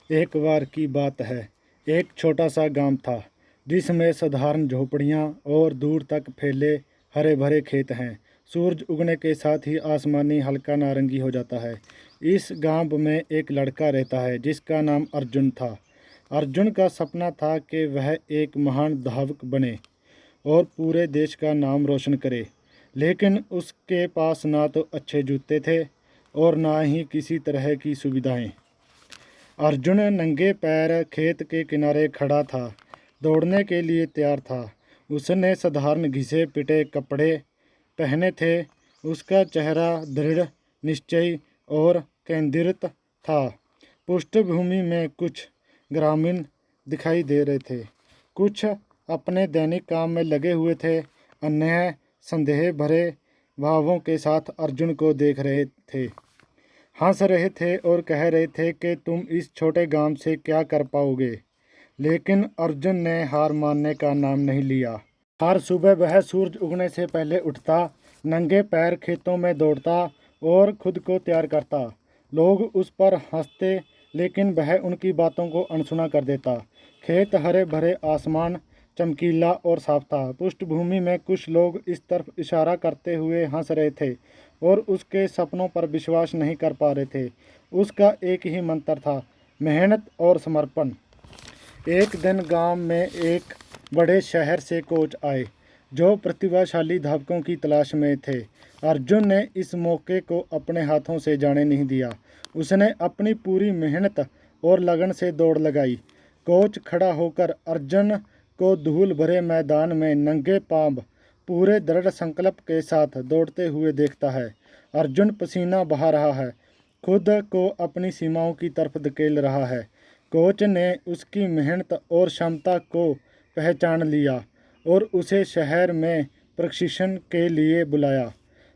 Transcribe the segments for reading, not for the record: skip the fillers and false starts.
एक बार की बात है। एक छोटा सा गांव था जिसमें साधारण झोपड़ियां और दूर तक फैले हरे भरे खेत हैं। सूरज उगने के साथ ही आसमानी हल्का नारंगी हो जाता है। इस गांव में एक लड़का रहता है जिसका नाम अर्जुन था। अर्जुन का सपना था कि वह एक महान धावक बने और पूरे देश का नाम रोशन करे। लेकिन उसके पास ना तो अच्छे जूते थे और ना ही किसी तरह की सुविधाएं। अर्जुन नंगे पैर खेत के किनारे खड़ा था, दौड़ने के लिए तैयार था। उसने साधारण घिसे पिटे कपड़े पहने थे। उसका चेहरा दृढ़, निश्चयी और केंद्रित था। पृष्ठभूमि में कुछ ग्रामीण दिखाई दे रहे थे। कुछ अपने दैनिक काम में लगे हुए थे, अन्य संदेह भरे भावों के साथ अर्जुन को देख रहे थे, हंस रहे थे और कह रहे थे कि तुम इस छोटे गांव से क्या कर पाओगे। लेकिन अर्जुन ने हार मानने का नाम नहीं लिया। हर सुबह वह सूरज उगने से पहले उठता, नंगे पैर खेतों में दौड़ता और खुद को तैयार करता। लोग उस पर हंसते, लेकिन वह उनकी बातों को अनसुना कर देता। खेत हरे भरे, आसमान चमकीला और साफ था। पृष्ठभूमि में कुछ लोग इस तरफ इशारा करते हुए हंस रहे थे और उसके सपनों पर विश्वास नहीं कर पा रहे थे। उसका एक ही मंत्र था, मेहनत और समर्पण। एक दिन गांव में एक बड़े शहर से कोच आए जो प्रतिभाशाली धावकों की तलाश में थे। अर्जुन ने इस मौके को अपने हाथों से जाने नहीं दिया। उसने अपनी पूरी मेहनत और लगन से दौड़ लगाई। कोच खड़ा होकर अर्जुन को धूल भरे मैदान में नंगे पांव पूरे दृढ़ संकल्प के साथ दौड़ते हुए देखता है। अर्जुन पसीना बहा रहा है, खुद को अपनी सीमाओं की तरफ धकेल रहा है। कोच ने उसकी मेहनत और क्षमता को पहचान लिया और उसे शहर में प्रशिक्षण के लिए बुलाया।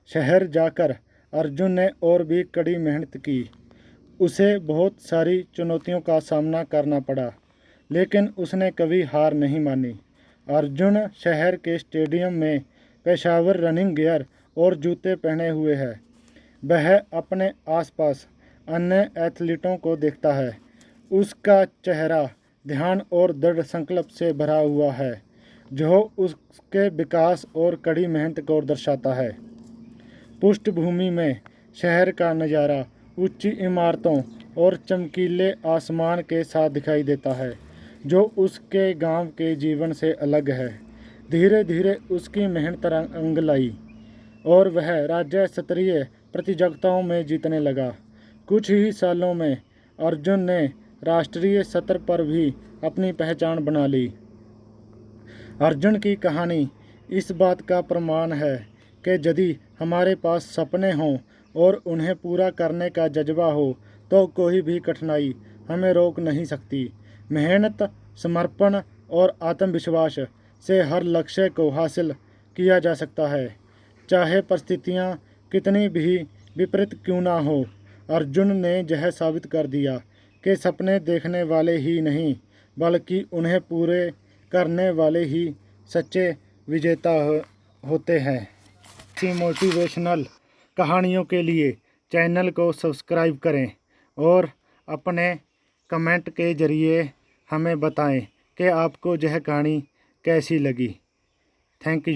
शहर जाकर अर्जुन ने और भी कड़ी मेहनत की। उसे बहुत सारी चुनौतियों का सामना करना पड़ा, लेकिन उसने कभी हार नहीं मानी। अर्जुन शहर के स्टेडियम में पेशेवर रनिंग गियर और जूते पहने हुए है। वह अपने आसपास अन्य एथलीटों को देखता है। उसका चेहरा ध्यान और दृढ़ संकल्प से भरा हुआ है, जो उसके विकास और कड़ी मेहनत को दर्शाता है। पृष्ठभूमि में शहर का नज़ारा ऊंची इमारतों और चमकीले आसमान के साथ दिखाई देता है, जो उसके गांव के जीवन से अलग है। धीरे धीरे उसकी मेहनत रंग लाई और वह राज्य स्तरीय प्रतियोगिताओं में जीतने लगा। कुछ ही सालों में अर्जुन ने राष्ट्रीय स्तर पर भी अपनी पहचान बना ली। अर्जुन की कहानी इस बात का प्रमाण है कि यदि हमारे पास सपने हों और उन्हें पूरा करने का जज्बा हो, तो कोई भी कठिनाई हमें रोक नहीं सकती। मेहनत, समर्पण और आत्मविश्वास से हर लक्ष्य को हासिल किया जा सकता है, चाहे परिस्थितियां कितनी भी विपरीत क्यों ना हो। अर्जुन ने यह साबित कर दिया कि सपने देखने वाले ही नहीं, बल्कि उन्हें पूरे करने वाले ही सच्चे विजेता होते हैं। ऐसी मोटिवेशनल कहानियों के लिए चैनल को सब्सक्राइब करें और अपने कमेंट के ज़रिए हमें बताएं कि आपको यह कहानी कैसी लगी। Thank you.